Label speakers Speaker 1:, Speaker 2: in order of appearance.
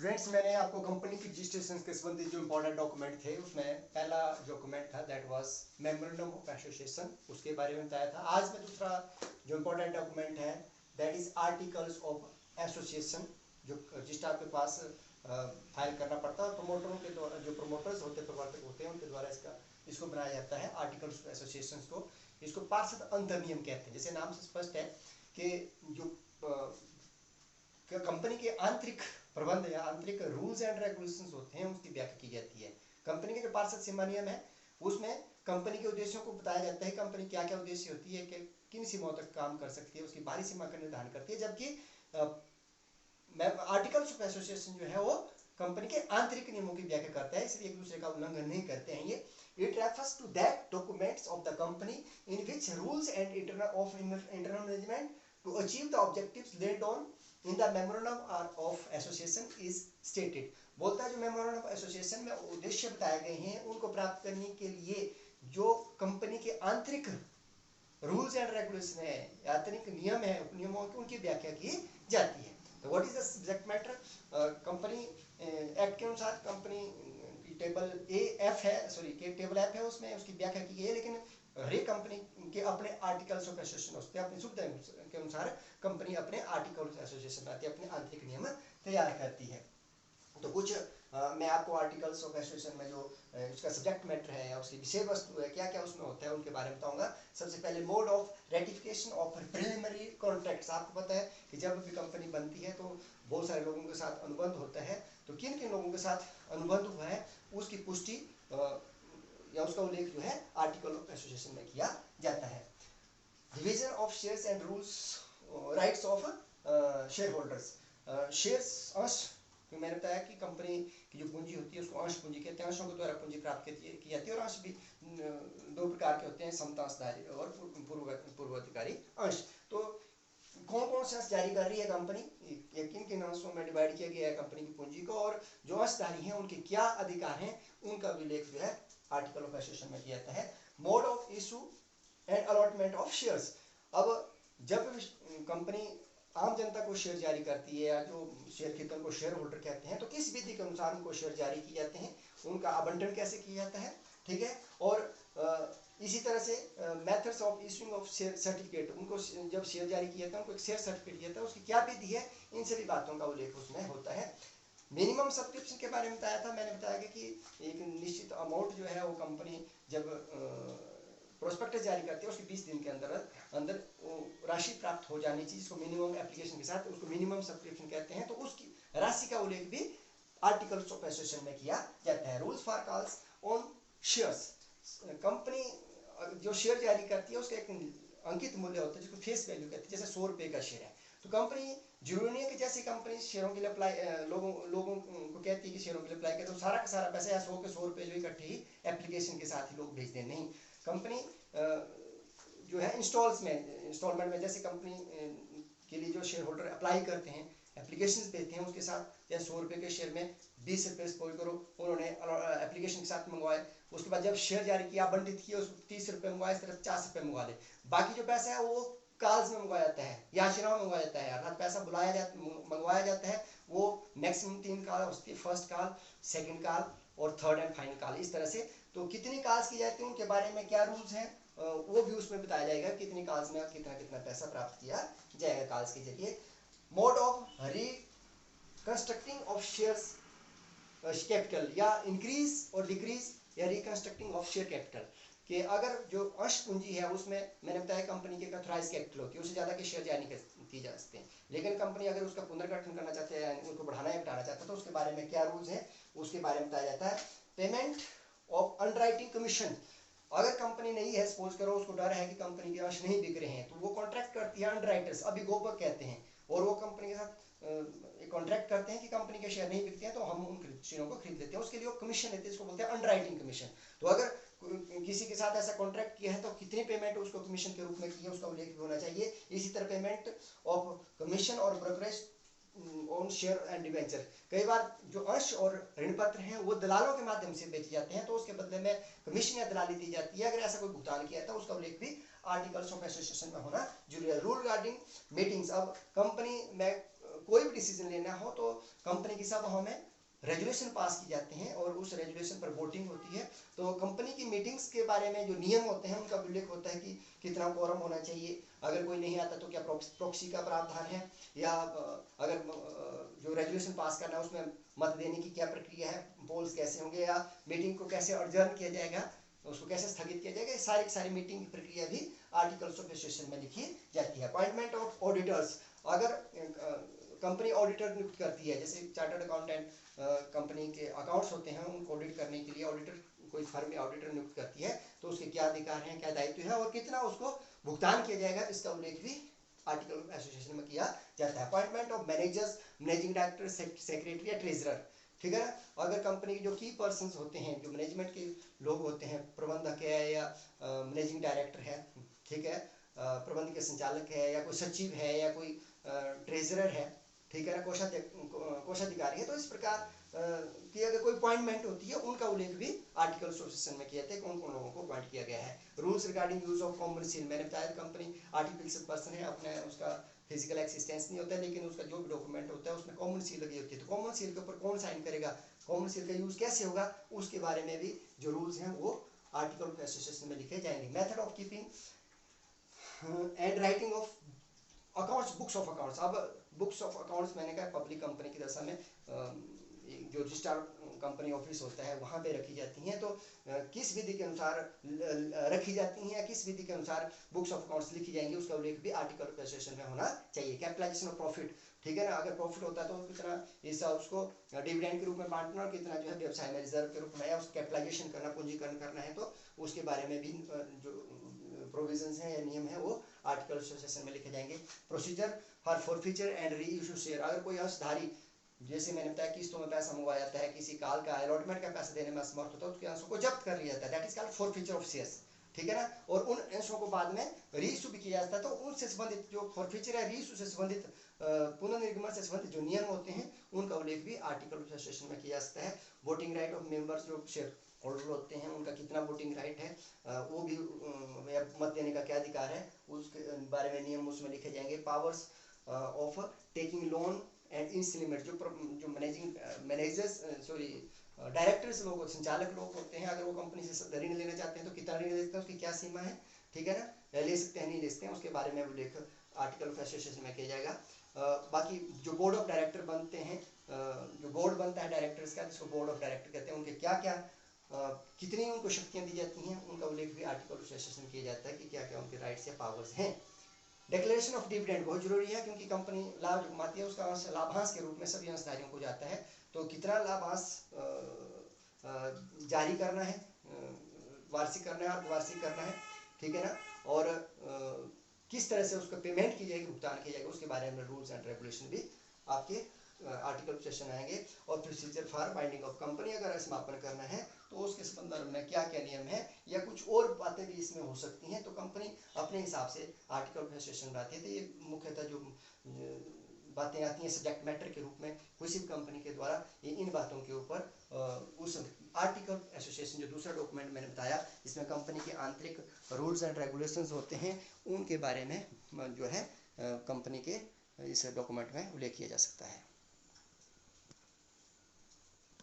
Speaker 1: Students, मैंने आपको company की रजिस्ट्रेशन के संबंधित जो इंपॉर्टेंट डॉक्यूमेंट थे उसमें पहला डॉक्यूमेंट था that was memorandum of association, उसके बारे में बताया था। आज में दूसरा जो इंपॉर्टेंट डॉक्यूमेंट है that is articles of association, जो रजिस्टर आपके पास फाइल करना पड़ता है। प्रमोटरों के द्वारा, जो प्रमोटर्स होते हैं, प्रवर्तक होते हैं, उनके द्वारा इसको बनाया जाता है आर्टिकल्स ऑफ एसोसिएशन को। इसको पार्षद अंतर्नियम कहते हैं। जैसे नाम से स्पष्ट है कि जो कंपनी के आंतरिक प्रबंध या आंतरिक रूल्स एंड रेगुलेशंस होते हैं उसकी व्याख्या की जाती है। कंपनी के जो पार्षद सीमा नियम है उसमें कंपनी के उद्देश्यों को बताया जाता है, कंपनी क्या क्या उद्देश्य होती है, कि किन सीमाओं तक काम कर सकती है, उसकी बाहरी सीमा का निर्धारण करती है। जबकि आर्टिकल्स ऑफ एसोसिएशन जो है वो कंपनी के आंतरिक नियमों की व्याख्या करता है, इसलिए एक दूसरे का उल्लंघन नहीं करते हैं ये। It refers to that documents of the company in which rules and internal management to achieve the objectives laid on in the memorandum of association is stated. बोलता है जो मेमोरेंडम ऑफ एसोसिएशन में उद्देश्य बताए गए हैं उनको प्राप्त करने के लिए जो कंपनी के आंतरिक रूल्स एंड रेगुलेशन है, आंतरिक नियम है, नियमों की उनकी व्याख्या की जाती है। तो what is the subject matter? Company act के अनुसार कंपनी की टेबल एफ है, सॉरी टेबल एफ है, उसमें उसकी व्याख्या की गई है। लेकिन हर एक कंपनी के अपने आर्टिकल्स ऑफ एसोसिएशन होते हैं, अपनी सुविधा के अनुसार कंपनी अपने आर्टिकल्स ऑफ एसोसिएशन बनाती है, अपने आंतरिक नियम तैयार करती है। तो कुछ मैं आपको आर्टिकल्स ऑफ एसोसिएशन में जो उसका सब्जेक्ट मैटर है या उसकी विषय वस्तु है, क्या क्या उसमें होता है, उनके बारे में बताऊंगा। सबसे पहले mode of ratification of preliminary contracts. आपको पता है कि जब भी कंपनी बनती है तो बहुत सारे लोगों के साथ अनुबंध होता है, तो किन किन लोगों के साथ अनुबंध हुआ है उसकी पुष्टि या उसका उल्लेख जो है आर्टिकल ऑफ एसोसिएशन में किया जाता है। Division of shares and rules rights of share holders. Shares अंश, मैंने बताया कि कंपनी की जो पूंजी होती है उसको अंश पूंजी कहते हैं। अंशों के द्वारा पूंजी प्राप्त की जाती है, और अंश भी दो प्रकार के होते हैं, समतांशधारी और पूर्वाधिकारी अंश। तो कौन कौन से अंश जारी कर रही है कंपनी, किन किन अंशों में डिवाइड किया गया है कंपनी की पूंजी को, और जो अंशधारी हैं उनके क्या अधिकार हैं, उनका उल्लेख जो है आर्टिकल ऑफ एसोसिएशन में किया जाता है। Mode of issue and allotment of shares. अब जब कंपनी आम जनता को शेयर जारी करती है या जो शेयर खरीदने को शेयर होल्डर कहते हैं, तो किस विधि के अनुसार उनको शेयर जारी किए जाते हैं, उनका आवंटन कैसे किया जाता है, ठीक है। और इसी तरह से methods of issuing of share certificate, उनको जब शेयर जारी किया जाता है उनको एक शेयर सर्टिफिकेट दिया जाता है, उसकी क्या विधि है, इन सभी बातों का उल्लेख उसमें होता है। मिनिमम सब्सक्रिप्शन के बारे में बताया था, मैंने बताया कि एक निश्चित अमाउंट जो है वो कंपनी जब प्रोस्पेक्टस जारी करती है उसके 20 दिन के अंदर वो राशि प्राप्त हो जानी चाहिए, जिसको मिनिमम एप्लीकेशन के साथ उसको मिनिमम सब्सक्रिप्शन कहते हैं। तो उसकी राशि का उल्लेख भी आर्टिकल्स ऑफ एसोसिएशन में किया जाता है। Rules for calls on shares. Company जो शेयर जारी करती है उसका एक अंकित मूल्य होता है जिसको फेस वैल्यू कहते हैं। जैसे 100 रुपये का शेयर है तो कंपनी जरूरी नहीं है कि जैसे कंपनी शेयरों के लिए अप्लाई लोगों को कहती है कि शेयरों के लिए अप्लाई करें तो सारा का सारा पैसा या 100 के 100 रुपये जो इकट्ठे ही एप्लीकेशन के साथ ही लोग भेज दें। नहीं, कंपनी जो है इंस्टॉलमेंट में, जैसे कंपनी के लिए जो शेयर होल्डर अप्लाई करते हैं, एप्लीकेशन भेजते हैं, उसके साथ या 100 रुपये के शेयर में 20 रुपये सपोज करो उन्होंने एप्लीकेशन के साथ मंगवाए, उसके बाद जब शेयर जारी किया आवंटित किया उसको 30 रुपये मंगवाए, इस तरह 50 रुपये मंगवा ले। बाकी जो पैसा है वो कॉल्स में मंगवाया जाता है या शिराओं में मंगवाया जाता है, अर्थात पैसा मंगवाया जाता है वो मैक्सिमम 3 कॉल होती है, फर्स्ट कॉल, सेकंड कॉल और थर्ड एंड फाइनल कॉल, इस तरह से। तो कितनी कॉल्स की जाती है, उनके बारे में क्या रूल्स हैं, वो भी उसमें बताया जाएगा, कितनी कॉल्स में कितना कितना पैसा प्राप्त किया जाएगा कॉल्स के जरिए। Mode of reconstructing of shares capital, या इंक्रीज और डिक्रीज या रिकंस्ट्रक्टिंग ऑफ शेयर कैपिटल, कि अगर जो अंश पूंजी है उसमें मैंने बताया कंपनी के ऑथराइज कैपिटल होती है, उससे ज़्यादा के शेयर जारी किए जा सकते हैं। लेकिन कंपनी अगर उसका पुनर्गठन करना चाहते हैं, उनको बढ़ाना या घटाना चाहते हैं, तो उसके बारे में क्या रूल्स हैं उसके बारे में बताया जाता है। Payment of underwriting commission. अगर कंपनी नहीं है, सपोज करो उसको डर है कि कंपनी के अंश नहीं बिक रहे हैं, तो वो कॉन्ट्रैक्ट करती है अंडरराइटर्स, अभी गोपक कहते हैं, और वो कंपनी के साथ कॉन्ट्रैक्ट करते हैं कि कंपनी के शेयर नहीं बिकते हैं तो हम उन शेयरों को खरीद लेते हैं, उसके लिए वो कमीशन लेते हैं, इसको बोलते हैं अंडरराइटिंग कमीशन। तो अगर किसी के साथ ऐसा कॉन्ट्रैक्ट किया है तो कितनी पेमेंट उसको कमीशन के रूप में की है उसका उल्लेख भी होना चाहिए। इसी तरह पेमेंट ऑफ कमीशन और brokerage on share and debenture. कई बार जो अंश और ऋण पत्र हैं वो दलालों के माध्यम से बेचे जाते हैं, तो उसके बदले में कमीशन या दलाली दी जाती है। अगर ऐसा कोई भुगतान किया था उसका उल्लेख भी आर्टिकल्स ऑफ एसोसिएशन में होना जरूरी है। Rule regarding meetings. अब कंपनी में कोई भी डिसीजन लेना हो तो कंपनी की सभाओं में रेजुलेशन पास की जाते हैं और उस रेजुलेशन पर वोटिंग होती है। तो कंपनी की मीटिंग्स के बारे में जो नियम होते हैं उनका उल्लेख होता है कि कितना कोरम होना चाहिए, अगर कोई नहीं आता तो क्या प्रॉक्सी का प्रावधान है, या अगर जो रेजुलेशन पास करना है उसमें मत देने की क्या प्रक्रिया है, पोल्स कैसे होंगे, या मीटिंग को कैसे अडजर्न किया जाएगा, उसको कैसे स्थगित किया जाएगा, सारी मीटिंग की प्रक्रिया भी आर्टिकल्स ऑफ एसोसिएशन में लिखी जाती है। अपॉइंटमेंट ऑफ ऑडिटर्स, अगर कंपनी ऑडिटर नियुक्त करती है, जैसे चार्टर्ड अकाउंटेंट कंपनी के अकाउंट्स होते हैं उनको ऑडिट करने के लिए ऑडिटर कोई फर्म में ऑडिटर नियुक्त करती है तो उसके क्या अधिकार हैं, क्या दायित्व है और कितना उसको भुगतान किया जाएगा, इसका उल्लेख भी आर्टिकल ऑफ एसोसिएशन में किया जाता है। Appointment of managers, managing director, secretary या ट्रेजरर, ठीक है ना। अगर कंपनी के जो की पर्सन्स होते हैं, जो मैनेजमेंट के लोग होते हैं, प्रबंधक है या मैनेजिंग डायरेक्टर है, ठीक है, प्रबंध के संचालक है या कोई सचिव है या कोई ट्रेजरर है, ठीक है ना, कोषाधिकारी है, तो इस प्रकार की अगर कोई अपॉइंटमेंट होती है उनका उल्लेख भी आर्टिकल ऑफ एसोसिएशन में किया जाता है, कौन कौन लोगों को अपॉइंट किया गया है। Rules regarding use of common seal, मैंने बताया कंपनी आर्टिफिशियल पर्सन है, अपने उसका फिजिकल एक्सिस्टेंस नहीं होता है, लेकिन उसका जो भी डॉक्यूमेंट होता है उसमें कॉमन सील लगी होती है, तो कॉमन सील के ऊपर कौन साइन करेगा, कॉमन सील का यूज कैसे होगा, उसके बारे में भी जो रूल्स हैं वो आर्टिकल ऑफ एसोसिएशन में लिखे जाएंगे। Method of keeping and writing of accounts, books of accounts. अब बुक्स ऑफ अकाउंट्स मैंने कहा पब्लिक कंपनी की दशा में जो रजिस्ट्रार कंपनी ऑफिस होता है वहाँ पे रखी जाती हैं, तो किस विधि के अनुसार रखी जाती हैं या किस विधि के अनुसार बुक्स ऑफ अकाउंट्स लिखी जाएंगी उसका उल्लेख भी आर्टिकल ऑफ एसोसिएशन में होना चाहिए। कैपिटलाइजेशन ऑफ प्रॉफिट, ठीक है ना, अगर प्रॉफिट होता है तो कितना हिस्सा उसको डिविडेंड के रूप में बांटना और कितना जो है व्यवसाय में रिजर्व के रूप में या उसको कैपिटलाइजेशन करना, पूंजीकरण करना है तो उसके बारे में भी जो प्रोविजंस हैं या नियम है वो आर्टिकल ऑफ एसोसिएशन में लिखे जाएंगे। Procedure for forfeiture and re issue share, अगर कोई अंशधारी जैसे मैंने बताया किस्तों में पैसा मंगवाया जाता है, किसी काल का अलॉटमेंट का पैसा देने में असमर्थ होता है, उसके अंशों को जब्त कर लिया जाता है, that is called forfeiture of shares, ठीक है ना। और उन अंशों को बाद में रीइशू भी किया जाता है, तो उनसे संबंधित जो फॉरफीचर है, रीइशू से संबंधित, पुनर्निर्गमन से संबंधित जो नियम होते हैं उनका उल्लेख भी आर्टिकल ऑफ एसोसिएशन में किया जाता है। वोटिंग राइट ऑफ मेंबर्स, जो शेयर होल्डर होते हैं उनका कितना वोटिंग राइट है, वो भी मत देने का क्या अधिकार है उसके बारे में नियम उसमें लिखे जाएंगे। Powers of taking loan and instrument, जो मैनेजर्स डायरेक्टर्स लोग, संचालक लोग होते हैं, अगर वो कंपनी से ऋण लेना चाहते हैं तो कितना ऋण ले सकते हैं, उसकी क्या सीमा है, ठीक है ना, ले सकते हैं नहीं ले सकते हैं, उसके बारे में उल्लेख आर्टिकल ऑफ एसोसिएशन में किया जाएगा। बाकी जो बोर्ड ऑफ डायरेक्टर बनते हैं, जो बोर्ड बनता है डायरेक्टर्स का जिसको बोर्ड ऑफ डायरेक्टर कहते हैं, उनके क्या क्या कितनी उनको शक्तियां दी जाती हैं उनका उल्लेख भी आर्टिकल ऑफ एसोसिएशन किया जाता है कि क्या क्या उनके राइट्स या पावर्स हैं। डिक्लेरेशन ऑफ डिविडेंड बहुत जरूरी है क्योंकि कंपनी लाभ कमाती है उसका अंश लाभांश के रूप में सभी अंशधारियों को जाता है, तो कितना लाभांश जारी करना है, वार्षिक करना है, अर्धवार्षिक करना है, ठीक है ना, और किस तरह से उसका पेमेंट की जाएगी, भुगतान किया जाएगा, उसके बारे में रूल्स एंड रेगुलेशन भी आपके आर्टिकल सेशन आएंगे। और procedure for binding of company, अगर समापन करना है तो उसके संबंध में क्या क्या नियम है या कुछ और बातें भी इसमें हो सकती हैं, तो कंपनी अपने हिसाब से आर्टिकल ऑफ एसोसिएशन बनाती है। तो ये मुख्यतः जो बातें आती हैं सब्जेक्ट मैटर के रूप में किसी भी कंपनी के द्वारा, ये इन बातों के ऊपर उस आर्टिकल एसोसिएशन जो दूसरा डॉक्यूमेंट मैंने बताया इसमें कंपनी के आंतरिक रूल्स एंड रेगुलेशंस होते हैं उनके बारे में जो है कंपनी के इस डॉक्यूमेंट में उल्लेख किया जा सकता है।